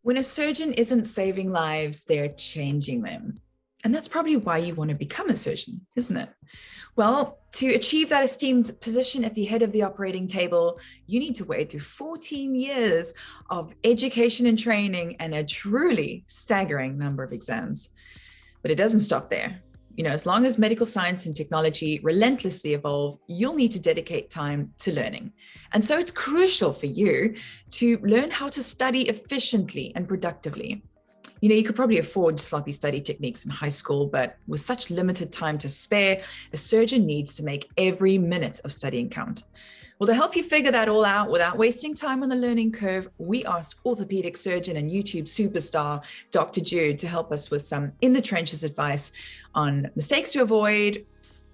When a surgeon isn't saving lives, they're changing them. And that's probably why you want to become a surgeon, isn't it? Well, to achieve that esteemed position at the head of the operating table, you need to wade through 14 years of education and training and a truly staggering number of exams. But it doesn't stop there. You know, as long as medical science and technology relentlessly evolve, you'll need to dedicate time to learning. And so it's crucial for you to learn how to study efficiently and productively. You know, you could probably afford sloppy study techniques in high school, but with such limited time to spare, a surgeon needs to make every minute of studying count. Well, to help you figure that all out without wasting time on the learning curve, we asked orthopedic surgeon and YouTube superstar, Dr. Jude, to help us with some in-the-trenches advice on mistakes to avoid,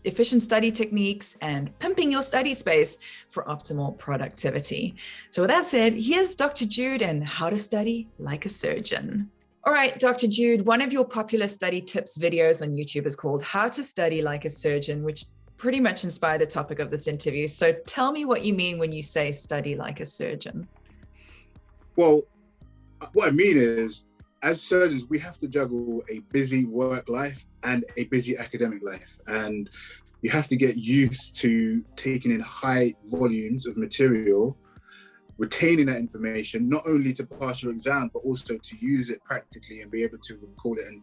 efficient study techniques, and pimping your study space for optimal productivity. So with that said, here's Dr. Jude and how to study like a surgeon. All right, Dr. Jude, one of your popular study tips videos on YouTube is called How to Study Like a Surgeon, which pretty much inspired the topic of this interview. So tell me what you mean when you say study like a surgeon. Well, what I mean is, as surgeons, we have to juggle a busy work life and a busy academic life. And you have to get used to taking in high volumes of material, retaining that information, not only to pass your exam, but also to use it practically and be able to recall it and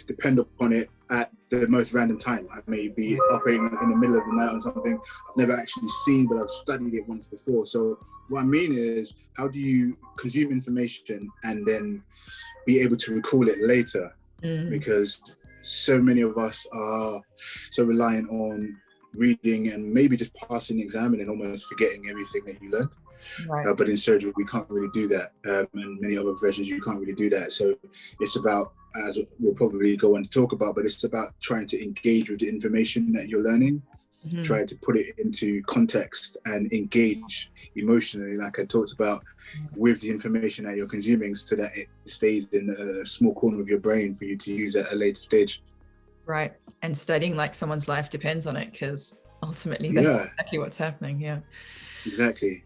depend upon it at the most random time. I may be operating in the middle of the night on something I've never actually seen, but I've studied it once before. So what I mean is, how do you consume information and then be able to recall it later? Because so many of us are so reliant on reading and maybe just passing the exam and then almost forgetting everything that you learned. Right. But in surgery, we can't really do that. And many other professions, you can't really do that. So it's about, as we'll probably go on to talk about, but it's about trying to engage with the information that you're learning, try to put it into context and engage emotionally, like I talked about, with the information that you're consuming, so that it stays in a small corner of your brain for you to use at a later stage. Right. And studying like someone's life depends on it, because ultimately that's exactly what's happening. Yeah. Exactly.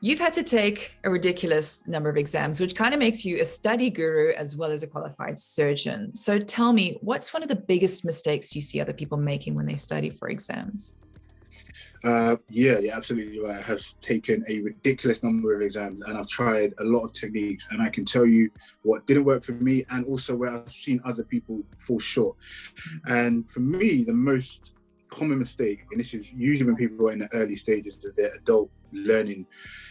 You've had to take a ridiculous number of exams, which kind of makes you a study guru as well as a qualified surgeon. So tell me, what's one of the biggest mistakes you see other people making when they study for exams? Yeah, absolutely right. I have taken a ridiculous number of exams and I've tried a lot of techniques, and I can tell you what didn't work for me and also where I've seen other people fall short. And for me, the most common mistake, and this is usually when people are in the early stages of their adult learning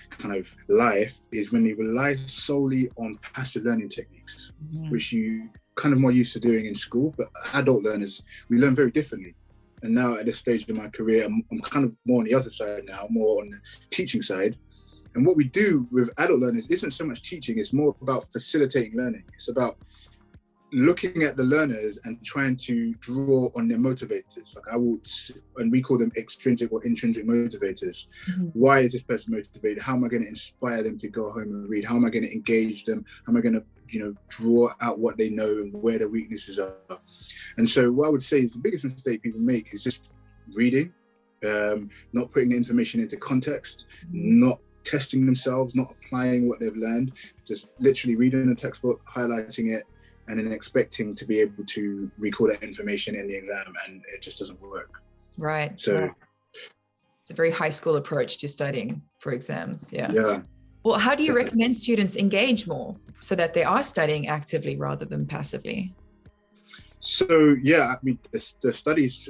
kind of life, is when they rely solely on passive learning techniques, which you kind of more used to doing in school. But adult learners, we learn very differently. And now at this stage of my career, I'm kind of more on the other side now, more on the teaching side. And what we do with adult learners isn't so much teaching, it's more about facilitating learning. It's about looking at the learners and trying to draw on their motivators. Like and we call them extrinsic or intrinsic motivators. Why is this person motivated? How am I going to inspire them to go home and read? How am I going to engage them? How am I going to, draw out what they know and where their weaknesses are? And so what I would say is the biggest mistake people make is just reading, not putting the information into context, not testing themselves, not applying what they've learned, just literally reading a textbook, highlighting it, and then expecting to be able to recall that information in the exam, and it just doesn't work. Right. So it's a very high school approach to studying for exams. Yeah. Well, how do you recommend students engage more so that they are studying actively rather than passively? So, I mean, the studies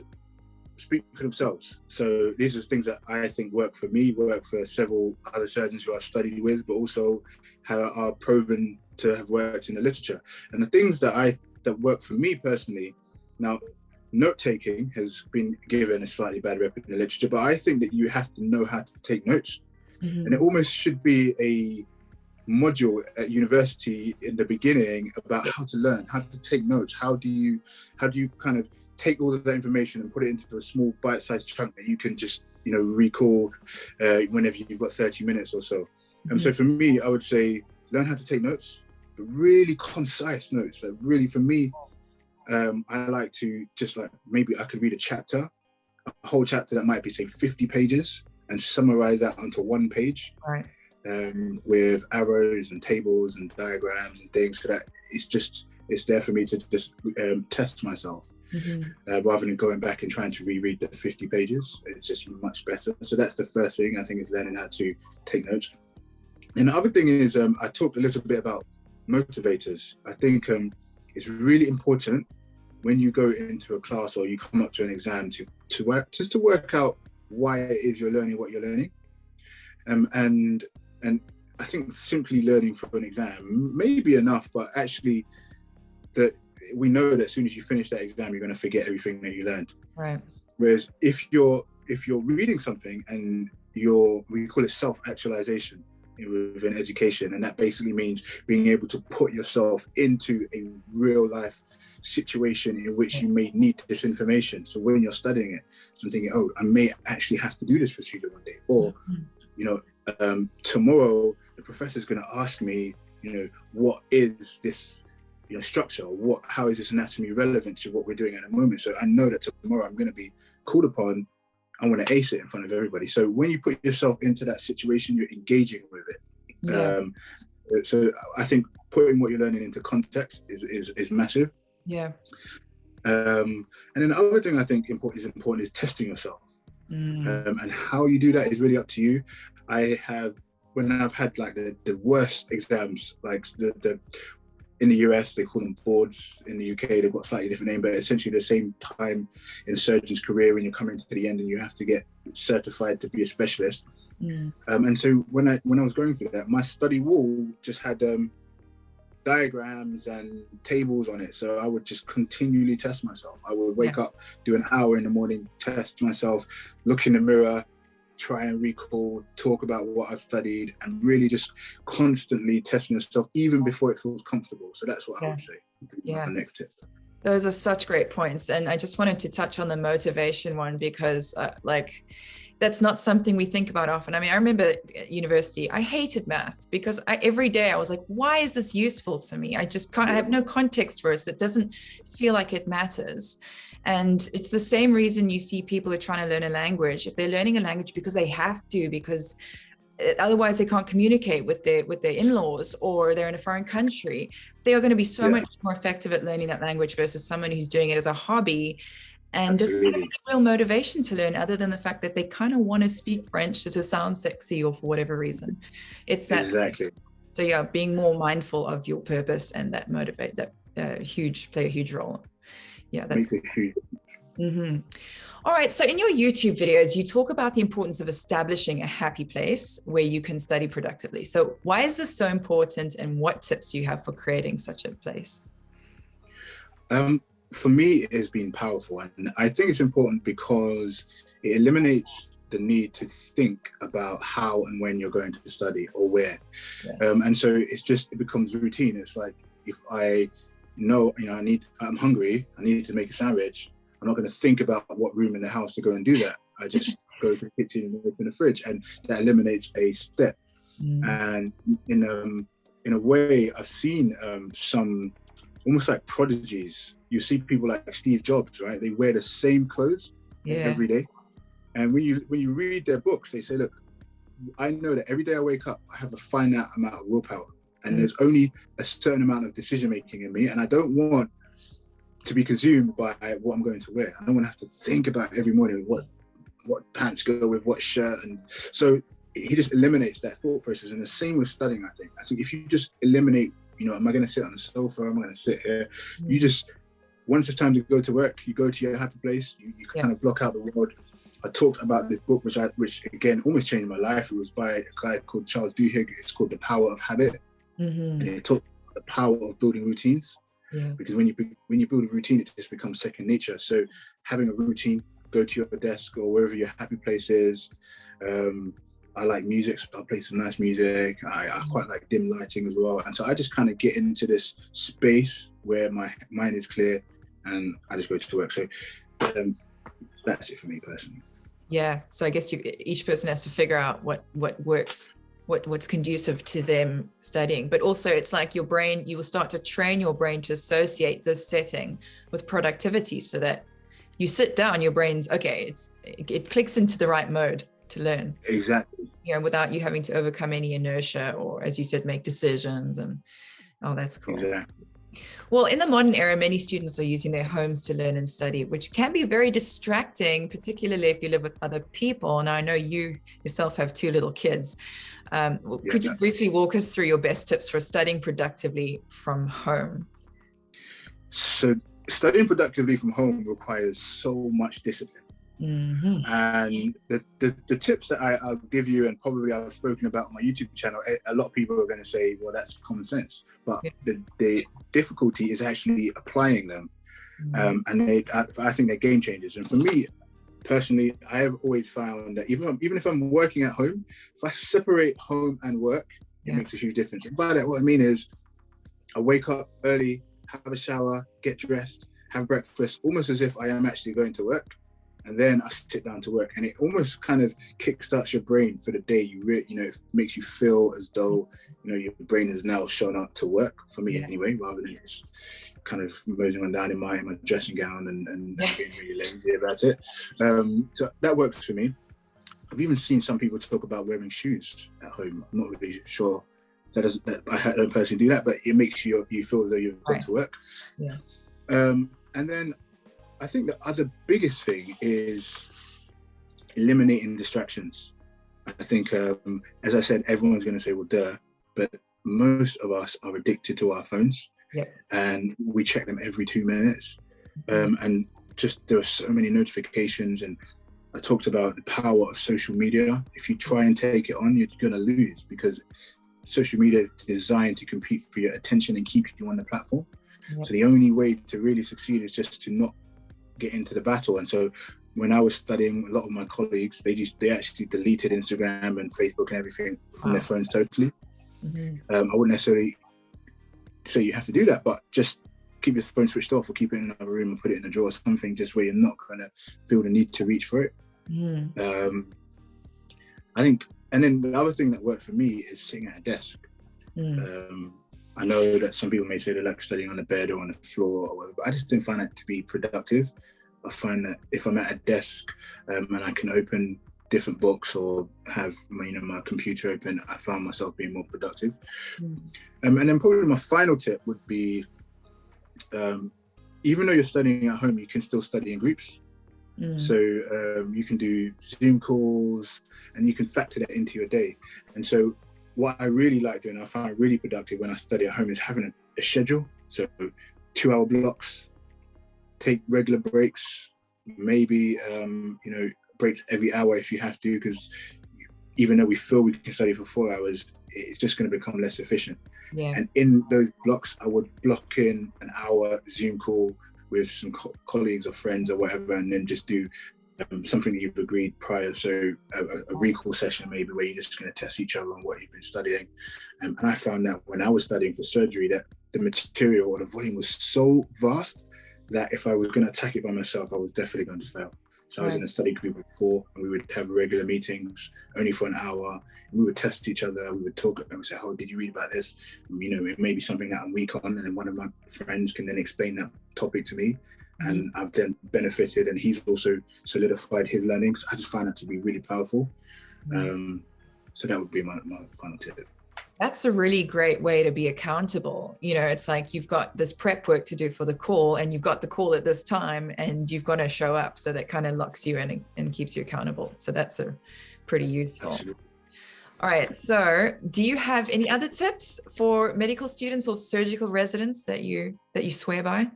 speak for themselves. So these are things that I think work for me, work for several other surgeons who I've studied with, but also are proven to have worked in the literature. And the things that work for me personally, now, note-taking has been given a slightly bad rep in the literature, but I think that you have to know how to take notes. And it almost should be a module at university in the beginning about how to learn, how to take notes. How do you kind of take all of that information and put it into a small bite-sized chunk that you can just, recall whenever you've got 30 minutes or so. And so for me, I would say, learn how to take notes, really concise notes. Like really, for me, I like to just maybe I could read a whole chapter that might be, say, 50 pages and summarize that onto one page. Right. with arrows and tables and diagrams and things, so that it's there for me to just test myself, rather than going back and trying to reread the 50 pages. It's just much better. So that's the first thing, I think, is learning how to take notes. And the other thing is, I talked a little bit about motivators. I think it's really important when you go into a class or you come up to an exam to work out why it is you're learning what you're learning. And I think simply learning for an exam may be enough, but actually we know that as soon as you finish that exam, you're going to forget everything that you learned. Right. Whereas if you're reading something and we call it self-actualization within education, and that basically means being able to put yourself into a real life situation in which you may need this information. So when you're studying it, so I'm thinking, oh, I may actually have to do this procedure one day, or tomorrow the professor's going to ask me, what is this structure, or how is this anatomy relevant to what we're doing at the moment? So I know that tomorrow I'm going to be called upon, I want to ace it in front of everybody. So when you put yourself into that situation, you're engaging with it. So I think putting what you're learning into context is massive. Yeah. And then the other thing I think is important is testing yourself. And how you do that is really up to you. When I've had like the worst exams, like the in the US, they call them boards. In the UK, they've got a slightly different name, but essentially the same time in a surgeon's career when you're coming to the end and you have to get certified to be a specialist. And so when I was going through that, my study wall just had diagrams and tables on it. So I would just continually test myself. I would wake up, do an hour in the morning, test myself, look in the mirror, try and recall, talk about what I studied, and really just constantly testing yourself even before it feels comfortable. So that's what I would say. My next tip. Those are such great points. And I just wanted to touch on the motivation one, because that's not something we think about often. I mean, I remember at university, I hated math because every day I was like, why is this useful to me? I have no context for it. It doesn't feel like it matters. And it's the same reason you see people who are trying to learn a language. If they're learning a language because they have to, because otherwise they can't communicate with their in-laws, or they're in a foreign country, they are going to be so much more effective at learning that language versus someone who's doing it as a hobby and doesn't have any real motivation to learn, other than the fact that they kind of want to speak French to sound sexy or for whatever reason. It's that. Exactly. So being more mindful of your purpose, and that play a huge role. Yeah, that's huge. All right. So in your YouTube videos, you talk about the importance of establishing a happy place where you can study productively. So why is this so important, and what tips do you have for creating such a place? For me, it has been powerful. And I think it's important because it eliminates the need to think about how and when you're going to study or where. And so it becomes routine. It's like, if I know, I'm hungry, I need to make a sandwich, I'm not going to think about what room in the house to go and do that. I just go to the kitchen and open the fridge, and that eliminates a step. And in a way, I've seen some almost like prodigies. You see people like Steve Jobs, right? They wear the same clothes every day. And when you read their books, they say, look, I know that every day I wake up, I have a finite amount of willpower. And there's only a certain amount of decision-making in me. And I don't want to be consumed by what I'm going to wear. I don't want to have to think about every morning what pants go with what shirt. And so he just eliminates that thought process. And the same with studying, I think. I think if you just eliminate, am I going to sit on the sofa? Am I going to sit here? You just, once it's time to go to work, you go to your happy place. You kind of block out the world. I talked about this book, which again, almost changed my life. It was by a guy called Charles Duhigg. It's called The Power of Habit. And it talked about the power of building routines. Because when you build a routine, it just becomes second nature. So having a routine, go to your desk or wherever your happy place is. I like music, so I'll play some nice music. I quite like dim lighting as well. And so I just kind of get into this space where my mind is clear and I just go to work. So that's it for me personally. Yeah. So I guess each person has to figure out what works, what's conducive to them studying. But also it's like your brain, you will start to train your brain to associate this setting with productivity, so that you sit down, your brain's, okay, it clicks into the right mode to learn. Exactly. without you having to overcome any inertia or, as you said, make decisions. And that's cool. Exactly. Well, in the modern era, many students are using their homes to learn and study, which can be very distracting, particularly if you live with other people. And I know you yourself have 2 little kids. Could you briefly walk us through your best tips for studying productively from home? So studying productively from home requires so much discipline. Mm-hmm. And the tips that I'll give you, and probably I've spoken about on my YouTube channel, a lot of people are going to say, well, that's common sense. But the difficulty is actually applying them. Mm-hmm. And I think they're game changers. And for me, personally, I have always found that even if I'm working at home, if I separate home and work, it makes a huge difference. And by that, what I mean is I wake up early, have a shower, get dressed, have breakfast, almost as if I am actually going to work. And then I sit down to work, and it almost kind of kickstarts your brain for the day. It makes you feel as though, your brain has now shown up to work, for me anyway, rather than just kind of moseying on down in my dressing gown and getting really lazy about it. So that works for me. I've even seen some people talk about wearing shoes at home. I'm not really sure that I don't personally do that, but it makes you feel as though you've got to work. Yeah. And then I think the other biggest thing is eliminating distractions. I think, as I said, everyone's going to say, well, duh, but most of us are addicted to our phones. Yep. And we check them every 2 minutes. And just there are so many notifications. And I talked about the power of social media. If you try and take it on, you're going to lose, because social media is designed to compete for your attention and keep you on the platform. Yep. So the only way to really succeed is just to not get into the battle. And so when I was studying, a lot of my colleagues, they actually deleted Instagram and Facebook and everything from their phones totally. Mm-hmm. I wouldn't necessarily say you have to do that, but just keep your phone switched off, or keep it in another room and put it in a drawer or something, just where you're not going to feel the need to reach for it. Mm-hmm. I think, and then the other thing that worked for me is sitting at a desk. I know that some people may say they like studying on the bed or on the floor or whatever, but I just didn't find that to be productive. I find that if I'm at a desk and I can open different books or have my computer open, I found myself being more productive. And then probably my final tip would be, even though you're studying at home, you can still study in groups. So you can do Zoom calls, and you can factor that into your day. And so what I really like doing, I find really productive when I study at home, is having a schedule. So 2-hour blocks, take regular breaks, maybe, breaks every hour if you have to, because even though we feel we can study for 4 hours, it's just going to become less efficient. Yeah. And in those blocks, I would block in an hour Zoom call with some colleagues or friends or whatever, and then just do something that you've agreed prior. So a recall session maybe, where you're just going to test each other on what you've been studying. And I found that when I was studying for surgery, that the material or the volume was so vast that if I was going to attack it by myself, I was definitely going to fail. So I was in a study group of 4, and we would have regular meetings only for an hour, and we would test each other. We would talk and say, oh, did you read about this? And, it may be something that I'm weak on, and then one of my friends can then explain that topic to me, and I've then benefited, and he's also solidified his learnings. I just find that to be really powerful. So that would be my final tip. That's a really great way to be accountable. It's like you've got this prep work to do for the call, and you've got the call at this time, and you've got to show up. So that kind of locks you in and keeps you accountable. So that's a pretty useful. Absolutely. All right. So do you have any other tips for medical students or surgical residents that you swear by?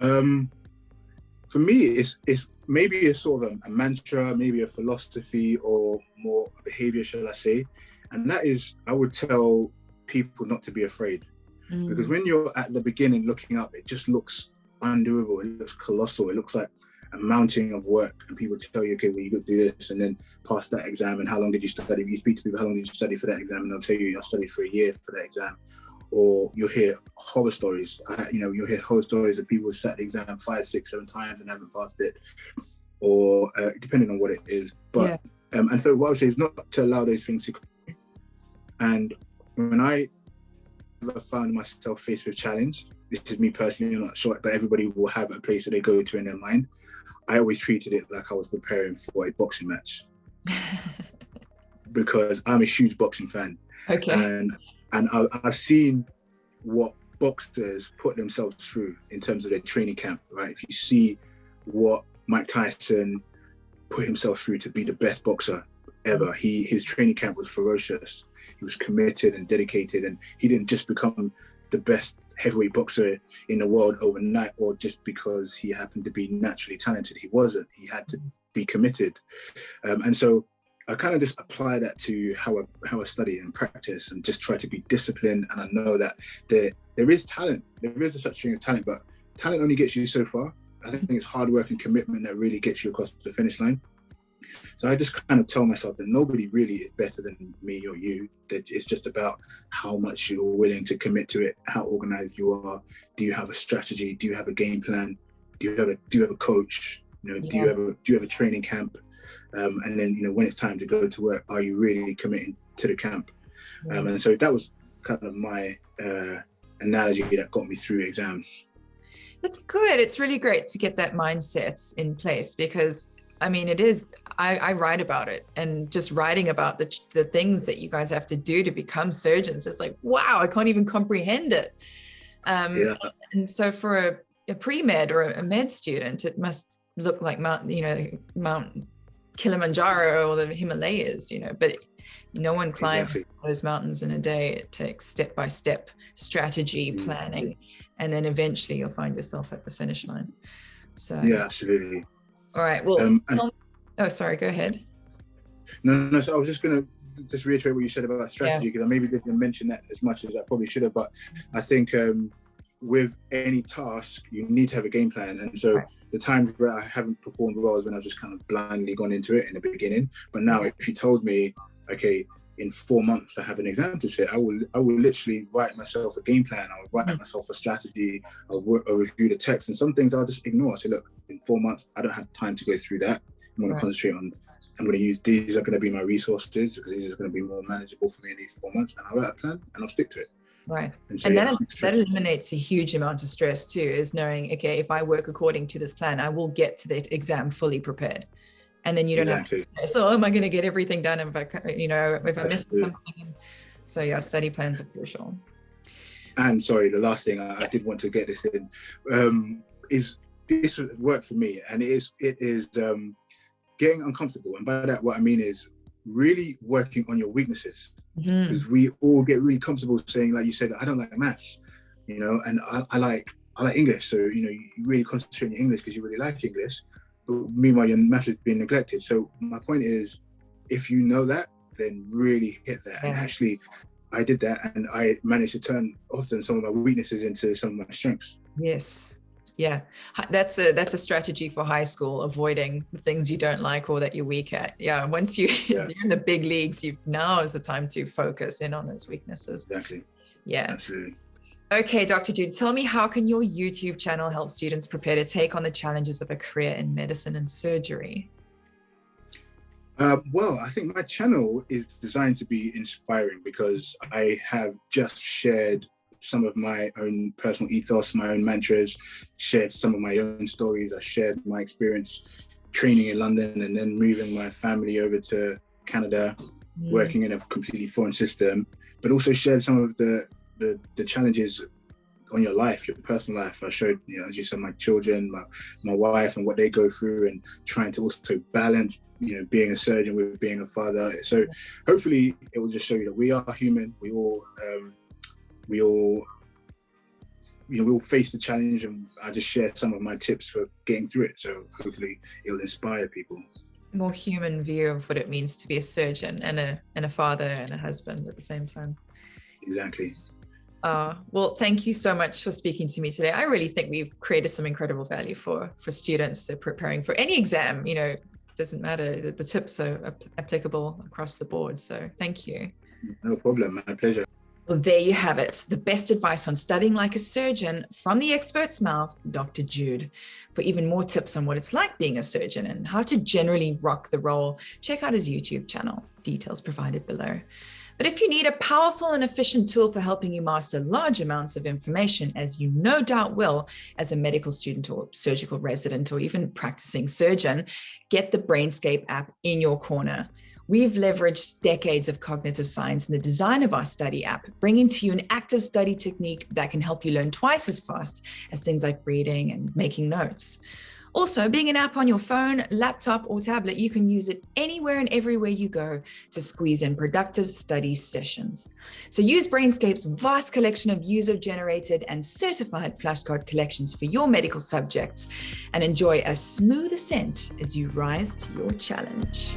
For me, it's maybe a sort of a mantra, maybe a philosophy, or more behavior, shall I say. And that is, I would tell people not to be afraid. Because when you're at the beginning looking up, it just looks undoable. It looks colossal. It looks like a mountain of work. And people tell you, okay, well, you got to do this and then pass that exam. And how long did you study? You speak to people, how long did you study for that exam? And they'll tell you, I studied for a year for that exam. Or you'll hear horror stories. You'll hear horror stories of people who sat the exam 5, 6, 7 times and haven't passed it. Or depending on what it is. But and so what I would say is not to allow those things to. And when I found myself faced with challenge, this is me personally, I'm not sure, but everybody will have a place that they go to in their mind. I always treated it like I was preparing for a boxing match. because I'm a huge boxing fan. Okay. And I've seen what boxers put themselves through in terms of their training camp, right? If you see what Mike Tyson put himself through to be the best boxer ever, his training camp was ferocious. He was committed and dedicated, and he didn't just become the best heavyweight boxer in the world overnight, or just because he happened to be naturally talented. He wasn't. He had to be committed, and so I kind of just apply that to how I study and practice, and just try to be disciplined. And I know that there is talent. There is a such thing as talent, but talent only gets you so far. I think it's hard work and commitment that really gets you across the finish line. So I just kind of tell myself that nobody really is better than me or you. That it's just about how much you're willing to commit to it, how organized you are. Do you have a strategy? Do you have a game plan? Do you have a coach? Do you have a training camp? And then, when it's time to go to work, are you really committing to the camp? And so that was kind of my analogy that got me through exams. That's good. It's really great to get that mindset in place, because it is, I write about it, and just writing about the things that you guys have to do to become surgeons. It's like, wow, I can't even comprehend it. And so for a pre-med or a med student, it must look like Mount Kilimanjaro or the Himalayas, but no one climbs those mountains in a day. It takes step-by-step strategy, planning, and then eventually you'll find yourself at the finish line. So yeah, absolutely. All right. Well, oh, sorry, go ahead. No. So I was just going to reiterate what you said about strategy, because I maybe didn't mention that as much as I probably should have. But I think with any task, you need to have a game plan. And so the times where I haven't performed well is when I've just kind of blindly gone into it in the beginning. But now, if you told me, okay, in 4 months I have an exam to sit, I will literally write myself a game plan. I'll write myself a strategy. I'll review the text, and some things I'll just ignore. I say, look, in 4 months I don't have time to go through that. I'm going to concentrate on, I'm going to use, these are going to be my resources, because these are going to be more manageable for me in these 4 months, and I'll write a plan and I'll stick to it. Right. And, so, that eliminates a huge amount of stress too, is knowing, okay, if I work according to this plan, I will get to the exam fully prepared. And then you don't have to say, so am I going to get everything done if I miss something? So yeah, study plans are crucial. And sorry, the last thing I did want to get this in is this worked for me, and it is getting uncomfortable. And by that, what I mean is really working on your weaknesses, because we all get really comfortable saying, like you said, I don't like maths, and I like English. So you really concentrate on your English because you really like English. But meanwhile, your maths is being neglected. So my point is, if you know that, then really hit that. And actually, I did that, and I managed to turn often some of my weaknesses into some of my strengths. Yes. Yeah, that's a strategy for high school, avoiding the things you don't like or that you're weak at. Yeah, once you're in the big leagues, now is the time to focus in on those weaknesses. Exactly. Yeah. Absolutely. Okay, Dr. Jude, tell me, how can your YouTube channel help students prepare to take on the challenges of a career in medicine and surgery? Well, I think my channel is designed to be inspiring, because I have just shared some of my own personal ethos, my own mantras, shared some of my own stories. I shared my experience training in London and then moving my family over to Canada, working in a completely foreign system, but also shared some of the challenges on your life, your personal life. I showed, as you said, my children, my wife, and what they go through, and trying to also balance, being a surgeon with being a father. So hopefully it will just show you that we are human. We all face the challenge, and I just share some of my tips for getting through it. So hopefully it'll inspire people. More human view of what it means to be a surgeon and a father and a husband at the same time. Exactly. Well, thank you so much for speaking to me today. I really think we've created some incredible value for students preparing for any exam. Doesn't matter. The tips are applicable across the board. So thank you. No problem. My pleasure. Well, there you have it. The best advice on studying like a surgeon from the expert's mouth, Dr. Jude. For even more tips on what it's like being a surgeon and how to generally rock the role, check out his YouTube channel. Details provided below. But if you need a powerful and efficient tool for helping you master large amounts of information, as you no doubt will as a medical student or surgical resident or even practicing surgeon, get the Brainscape app in your corner. We've leveraged decades of cognitive science in the design of our study app, bringing to you an active study technique that can help you learn twice as fast as things like reading and making notes. Also, being an app on your phone, laptop, or tablet, you can use it anywhere and everywhere you go to squeeze in productive study sessions. So use Brainscape's vast collection of user-generated and certified flashcard collections for your medical subjects and enjoy a smooth ascent as you rise to your challenge.